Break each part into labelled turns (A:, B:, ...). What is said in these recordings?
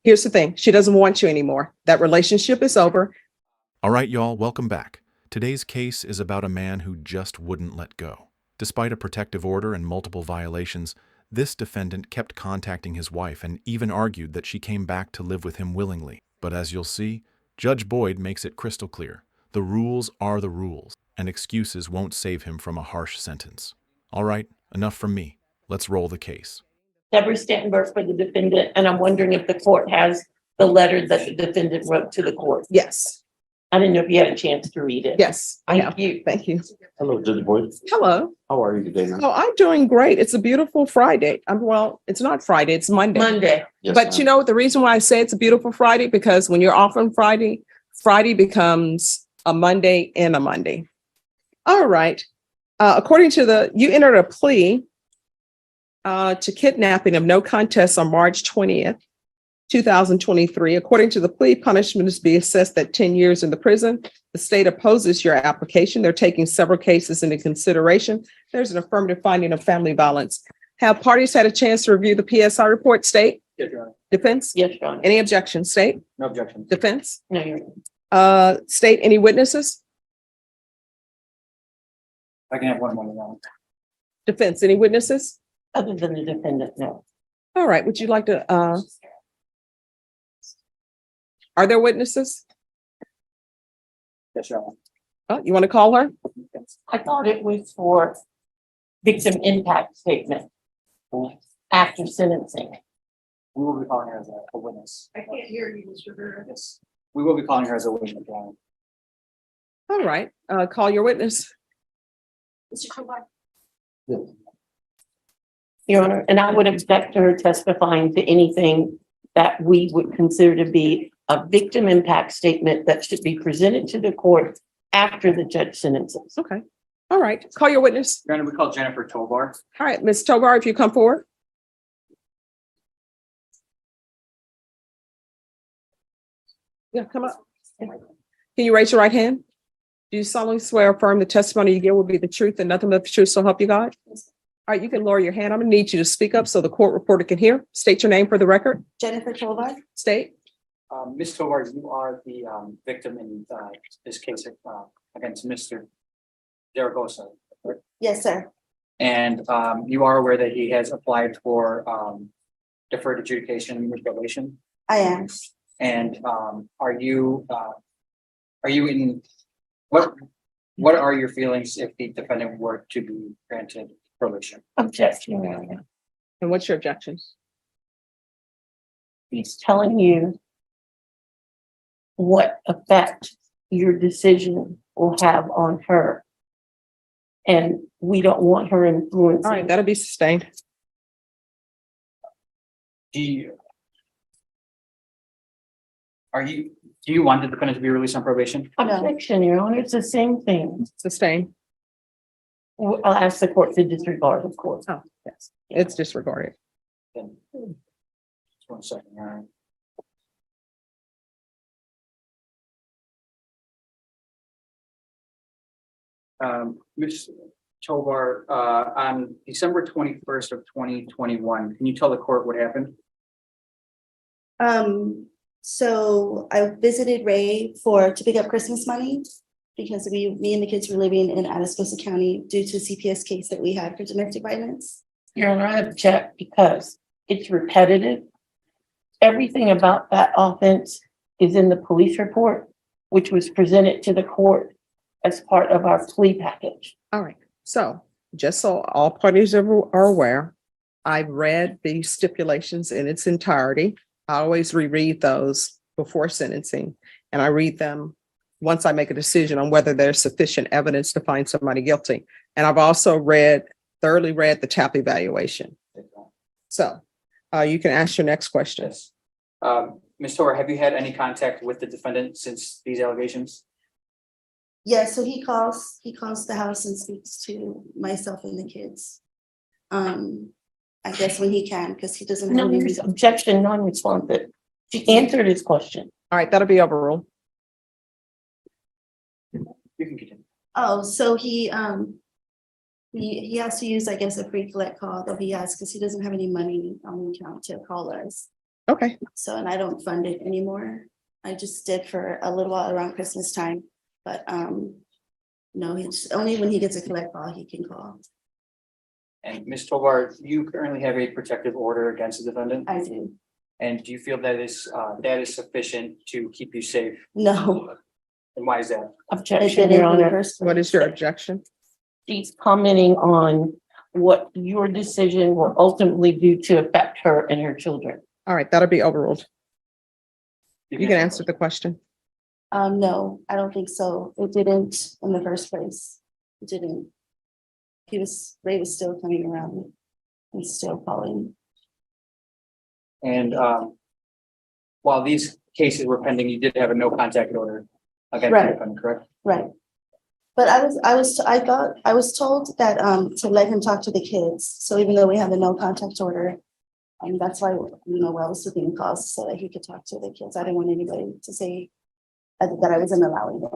A: Here's the thing. She doesn't want you anymore. That relationship is over.
B: All right, y'all, welcome back. Today's case is about a man who just wouldn't let go. Despite a protective order and multiple violations, this defendant kept contacting his wife and even argued that she came back to live with him willingly. But as you'll see, Judge Boyd makes it crystal clear. The rules are the rules, and excuses won't save him from a harsh sentence. All right, enough from me. Let's roll the case.
C: Deborah Stanberg for the defendant, and I'm wondering if the court has the letter that the defendant wrote to the court.
A: Yes.
C: I didn't know if you had a chance to read it.
A: Yes, I have.
C: Thank you.
A: Thank you.
D: Hello, Judge Boyd.
A: Hello.
D: How are you today, ma'am?
A: Oh, I'm doing great. It's a beautiful Friday. Well, it's not Friday, it's Monday.
C: Monday.
D: Yes,
A: But
D: ma'am.
A: you know, the reason why I say it's a beautiful Friday, because when you're off on Friday, Friday becomes a Monday and a Monday. All right. According to you entered a plea to kidnapping of no contest on March 20th, 2023. According to the plea, punishment is to be assessed at 10 years in the prison. The state opposes your application. They're taking several cases into consideration. There's an affirmative finding of family violence. Have parties had a chance to review the PSI report? State?
D: Yes, Your Honor.
A: Defense?
C: Yes, Your Honor.
A: Any objections? State?
D: No objection.
A: Defense?
C: No, Your Honor.
A: State, any witnesses?
D: I can have one more round.
A: Defense, any witnesses?
C: Other than the defendant, no.
A: All right, would you like to, are there witnesses?
D: Yes, Your Honor.
A: Oh, you want to call her?
C: I thought it was for victim impact statement after sentencing.
D: We will be calling her as a witness.
C: I can't hear you, Mr. Burr.
D: Yes. We will be calling her as a witness, Your Honor.
A: All right, call your witness.
C: Your Honor, and I would object to her testifying to anything that we would consider to be a victim impact statement that should be presented to the court after the judge sentences.
A: Okay. All right, call your witness.
D: Your Honor, we call Jennifer Tovar.
A: All right, Ms. Tovar, if you come forward. Yeah, come up. Can you raise your right hand? Do you solemnly swear or affirm the testimony you give will be the truth and nothing but the truth, so help you God? All right, you can lower your hand. I'm gonna need you to speak up so the court reporter can hear. State your name for the record.
E: Jennifer Tovar.
A: State.
D: Ms. Tovar, you are the victim in this case against Mr. Zaragoza. Correct?
E: Yes, sir.
D: And you are aware that he has applied for deferred adjudication with probation.
E: I am.
D: And are you in what are your feelings if the defendant were to be granted probation?
C: Objection, Your Honor.
A: And what's your objection?
C: He's telling you what effect your decision will have on her. And we don't want her influencing.
A: All right, that'll be sustained.
D: Do you want the defendant to be released on probation?
C: Objection, Your Honor, it's the same thing.
A: Sustained.
C: I'll ask the court to disregard, of course.
A: Oh, yes, it's disregarded.
D: Then, just 1 second, all right. Ms. Tovar, on December 21st of 2021, can you tell the court what happened?
E: So I visited Ray to pick up Christmas money because me and the kids were living in Atascosa County due to a CPS case that we had for domestic violence.
C: Your Honor, I object because it's repetitive. Everything about that offense is in the police report, which was presented to the court as part of our plea package.
A: All right, so just so all parties are aware, I've read the stipulations in its entirety. I always reread those before sentencing, and I read them once I make a decision on whether there's sufficient evidence to find somebody guilty. And I've also thoroughly read the TAP evaluation. So you can ask your next question.
D: Yes. Ms. Tovar, have you had any contact with the defendant since these allegations?
E: Yeah, so he calls the house and speaks to myself and the kids. I guess when he can, because he doesn't have any reason.
C: Objection, non-responsive. She answered his question.
A: All right, that'll be overruled.
D: You can continue.
E: Oh, so he has to use, I guess, a pre-collect call that he has because he doesn't have any money on the account to call us.
A: Okay,
E: So, and I don't fund it anymore. I just did for a little while around Christmas time, but no, he's only when he gets a collect call, he can call.
D: And Ms. Tovar, you currently have a protective order against the defendant?
E: I do.
D: And do you feel that is sufficient to keep you safe?
E: No.
D: And why is that?
E: It
C: Objection,
E: didn't
C: Your
E: in the
C: Honor.
E: first
A: what
E: place.
A: is your objection?
C: She's commenting on what your decision will ultimately do to affect her and her children.
A: All right, that'll be overruled. You can answer the question.
E: No, I don't think so. It didn't in the first place. It didn't. Ray was still coming around and still calling.
D: And while these cases were pending, you did have a no contact order against the
E: Right.
D: defendant, correct?
E: Right. But I was told that to let him talk to the kids. So even though we have a no contact order, that's why, I was taking calls so that he could talk to the kids. I didn't want anybody to say that I wasn't allowing it.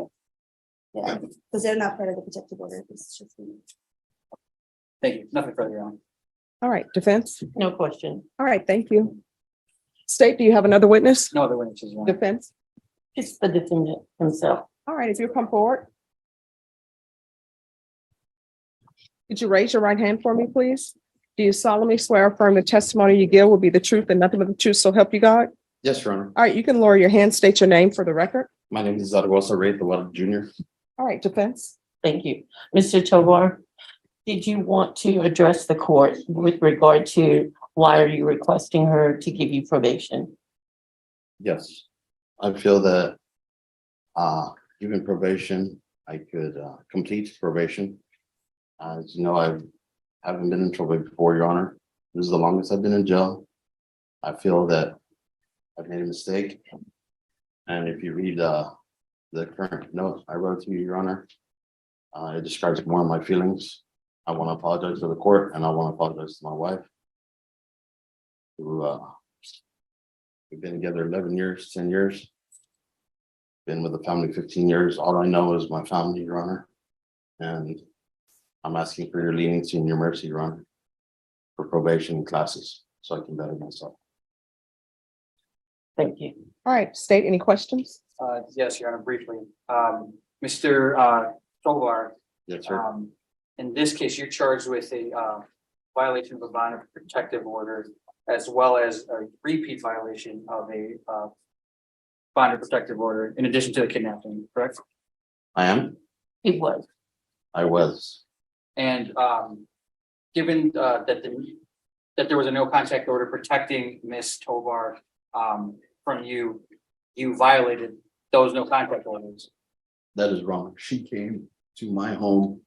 E: Yeah, because they're not part of the protective order. It's just me.
D: Thank you. Nothing further, Your Honor.
A: All right, defense.
C: No question.
A: All right, thank you. State, do you have another witness?
D: No other witnesses, Your Honor.
A: Defense.
C: It's the defendant himself.
A: All right, if you come forward. Could you raise your right hand for me, please? Do you solemnly swear or affirm the testimony you give will be the truth and nothing but the truth, so help you God?
F: Yes, Your Honor.
A: All right, you can lower your hand, state your name for the record.
F: My name is Zaragoza Ray, the Water Junior.
A: All right, defense.
C: Thank you. Mr. Tovar, did you want to address the court with regard to why are you requesting her to give you probation?
F: Yes. I feel that given probation, I could complete probation. As you know, I haven't been in trouble before, Your Honor. This is the longest I've been in jail. I feel that I've made a mistake. And if you read the current note I wrote to you, Your Honor, it describes more of my feelings. I want to apologize to the court and I want to apologize to my wife. Who we've been together 11 years, 10 years. Been with the family 15 years. All I know is my family, Your Honor. And I'm asking for your leniency and your mercy, Your Honor, for probation classes so I can better myself.
C: Thank you.
A: All right, state any questions?
D: Yes, Your Honor, briefly. Mr. Tovar,
F: Yes, sir.
D: in this case, you're charged with a violation of a bond of protective order, as well as a repeat violation of a bond of protective order, in addition to the kidnapping, correct?
F: I am.
C: He was.
F: I was.
D: And given that there was a no contact order protecting Ms. Tovar from you, you violated those no contact orders.
F: That is wrong. She came to my home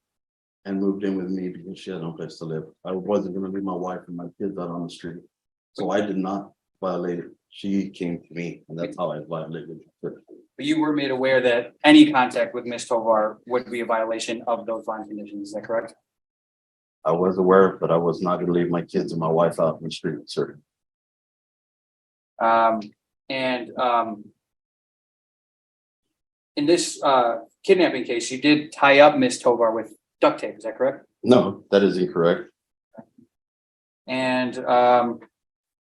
F: and moved in with me because she had no place to live. I wasn't gonna leave my wife and my kids out on the street. So I did not violate it. She came to me and that's how I violated it.
D: But you were made aware that any contact with Ms. Tovar would be a violation of those bond conditions, is that correct?
F: I was aware, but I was not gonna leave my kids and my wife out in the street, sir.
D: In this kidnapping case, you did tie up Ms. Tovar with duct tape, is that correct?
F: No, that is incorrect.
D: And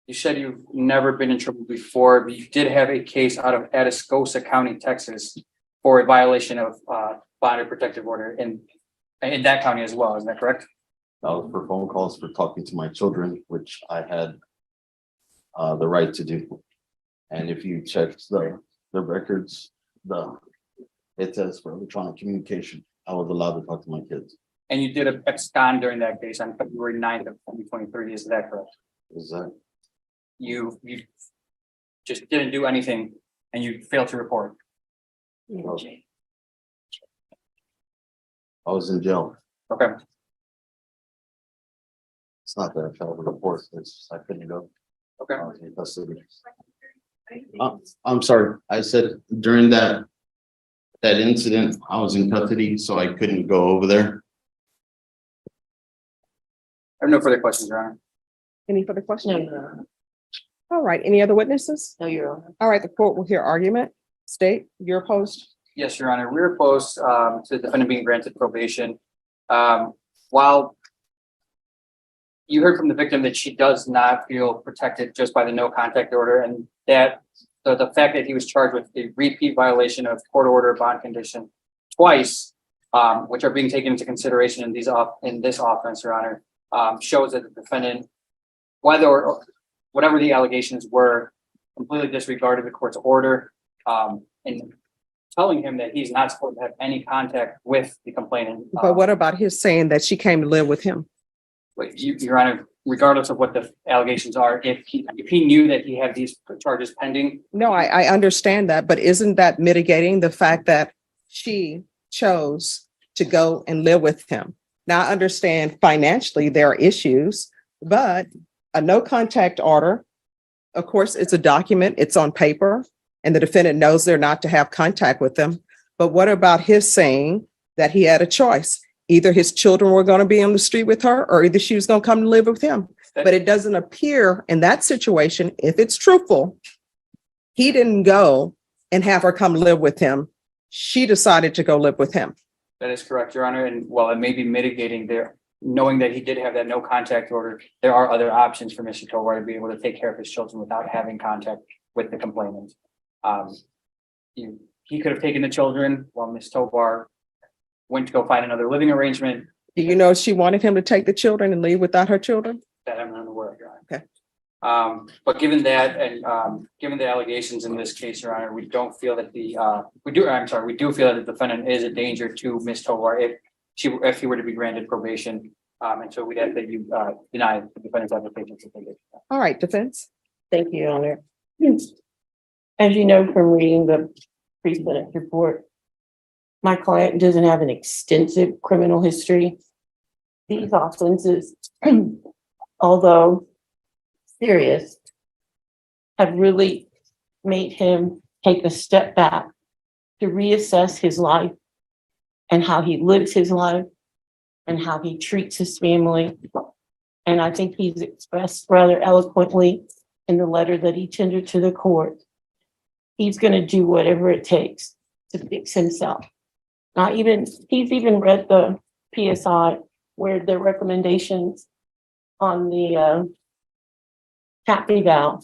D: you said you've never been in trouble before, but you did have a case out of Atascosa County, Texas, for a violation of bond of protective order in that county as well, is that correct?
F: That was for phone calls for talking to my children, which I had the right to do. And if you check the records, it says for electronic communication, I was allowed to talk to my kids.
D: And you did abscond during that case on February 9th of 2023, is that correct?
F: Is that?
D: You just didn't do anything and you failed to report.
F: I was in jail.
D: Okay.
F: It's not that I failed to report, it's I couldn't go.
D: Okay.
F: I was in custody. I'm sorry, I said during that incident, I was in custody, so I couldn't go over there.
D: I have no further questions, Your Honor.
A: Any further
C: No,
A: questions?
C: no,
A: All right, any other witnesses?
C: no, Your Honor.
A: All right, the court will hear argument. State, you're opposed.
D: Yes, Your Honor. We're opposed to the defendant being granted probation. While you heard from the victim that she does not feel protected just by the no contact order, and that the fact that he was charged with a repeat violation of court order bond condition twice, which are being taken into consideration in this offense, Your Honor, shows that the defendant, whatever the allegations were, completely disregarded the court's order, and telling him that he's not supposed to have any contact with the complainant.
A: But what about his saying that she came to live with him?
D: Your Honor, regardless of what the allegations are, if he knew that he had these charges pending.
A: No, I understand that, but isn't that mitigating the fact that she chose to go and live with him? Now, I understand financially there are issues, but a no contact order, of course, it's a document, it's on paper, and the defendant knows they're not to have contact with them. But what about his saying that he had a choice? Either his children were going to be on the street with her, or either she was going to come to live with him. But it doesn't appear in that situation, if it's truthful, he didn't go and have her come live with him. She decided to go live with him.
D: That is correct, Your Honor. And while it may be mitigating there, knowing that he did have that no contact order, there are other options for Mr. Tovar to be able to take care of his children without having contact with the complainant. He could have taken the children while Ms. Tovar went to go find another living arrangement.
A: Do you know she wanted him to take the children and leave without her children?
D: That I'm not aware of, Your Honor.
A: Okay.
D: But given that, and given the allegations in this case, Your Honor, we don't feel that we do feel that the defendant is a danger to Ms. Tovar if he were to be granted probation. And so we'd ask that you deny the defendant's application.
A: All right, defense.
C: Thank you, Your Honor. As you know from reading the pre-sentence report, my client doesn't have an extensive criminal history. These offenses, although serious, have really made him take a step back to reassess his life and how he lives his life and how he treats his family. And I think he's expressed rather eloquently in the letter that he tendered to the court. He's going to do whatever it takes to fix himself. He's even read the PSI where the recommendations on the tap eval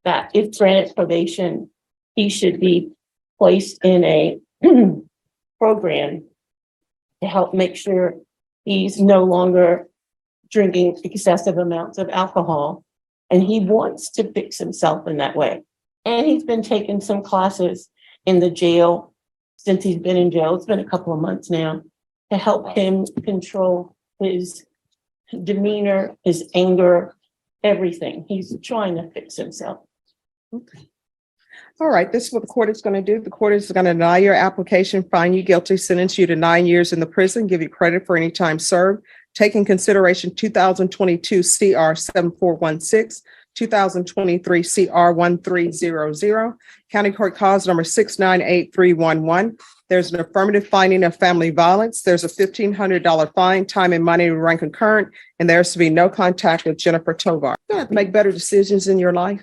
C: that if granted probation, he should be placed in a program to help make sure he's no longer drinking excessive amounts of alcohol. And he wants to fix himself in that way. And he's been taking some classes in the jail since he's been in jail. It's been a couple of months now to help him control his demeanor, his anger, everything. He's trying to fix himself.
A: Okay. All right, this is what the court is going to do. The court is going to deny your application, find you guilty, sentence you to 9 years in the prison, give you credit for any time served. Take in consideration 2022 CR 7416, 2023 CR 1300, County Court Cause number 698311. There's an affirmative finding of family violence. There's a $1,500 fine, time and money to run concurrent, and there's to be no contact with Jennifer Tovar. You have to make better decisions in your life.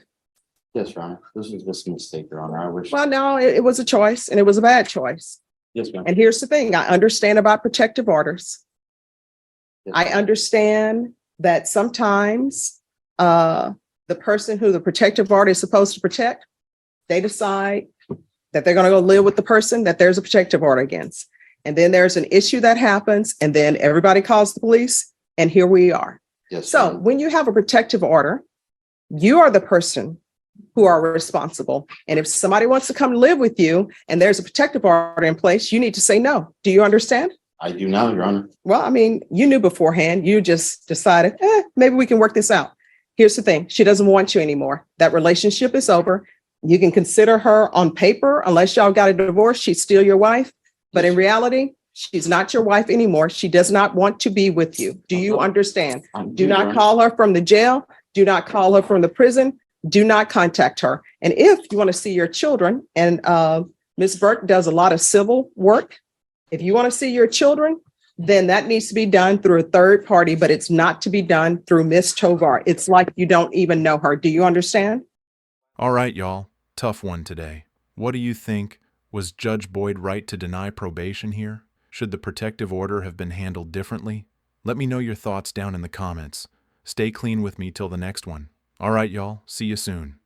F: Yes, Your Honor. This was just a mistake, Your Honor. I wish.
A: Well, no, it was a choice, and it was a bad choice.
F: Yes, ma'am.
A: And here's the thing, I understand about protective orders.
F: Yes,
A: I understand that sometimes the person who the protective order is supposed to protect, they decide that they're going to go live with the person that there's a protective order against. And then there's an issue that happens, and then everybody calls the police, and here we are.
F: Yes.
A: So
F: ma'am.
A: when you have a protective order, you are the person who are responsible. And if somebody wants to come live with you and there's a protective order in place, you need to say no. Do you understand?
F: I do now, Your Honor.
A: Well, I mean, you knew beforehand. You just decided, maybe we can work this out. Here's the thing. She doesn't want you anymore. That relationship is over. You can consider her on paper, unless y'all got a divorce, she's still your wife. But in reality, she's not your wife anymore. She does not want to be with you. Do you understand? Do not call her from the jail. Do not call her from the prison. Do not contact her. And if you want to see your children, and Ms. Burke does a lot of civil work, if you want to see your children, then that needs to be done through a third party, but it's not to be done through Ms. Tovar. It's like you don't even know her. Do you understand?
B: All right, y'all. Tough one today. What do you think? Was Judge Boyd right to deny probation here? Should the protective order have been handled differently? Let me know your thoughts down in the comments. Stay clean with me till the next one. All right, y'all. See you soon.